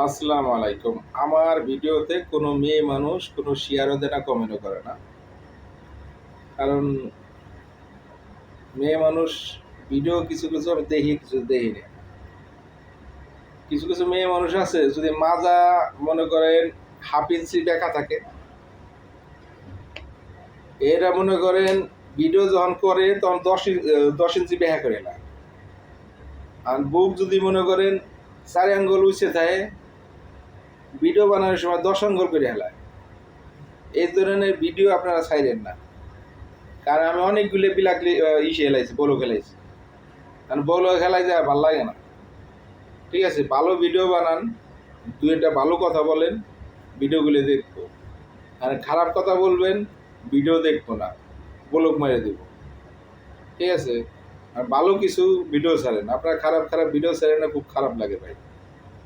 আসসালামু আলাইকুম। আমার ভিডিওতে কোনো মেয়ে মানুষ কোনো শেয়ারও দেয় না, কমেন্টও করে না। কারণ মেয়ে মানুষ ভিডিও কিছু কিছু আমি দেখি, কিছু দেখি না। কিছু কিছু মেয়ে মানুষ আছে, যদি মাজা মনে করেন হাফ ইঞ্চি দেখা থাকে, এরা মনে করেন ভিডিও যখন করে তখন 10 ইঞ্চি বেহা করে না। আর বুক যদি মনে করেন 4 আঙ্গুল উঁচে থাকে, ভিডিও বানানোর সময় 10 আঙ্গুল করে হেলায়। এই ধরনের ভিডিও আপনারা ছাইরেন না। কারণ আমি অনেকগুলো বিলাক ইসে খেলাইছি, বলো খেলাইছি। কারণ বলো খেলাই যায় ভালো লাগে না। ঠিক আছে, ভালো ভিডিও বানান, দু একটা ভালো কথা বলেন, ভিডিওগুলো দেখবো। আর খারাপ কথা বলবেন, ভিডিও দেখবো না, ব্লক মেরে দেবো। ঠিক আছে, আর ভালো কিছু ভিডিও ছাড়েন। আপনারা খারাপ খারাপ ভিডিও ছাড়েন না, খুব খারাপ লাগে ভাই।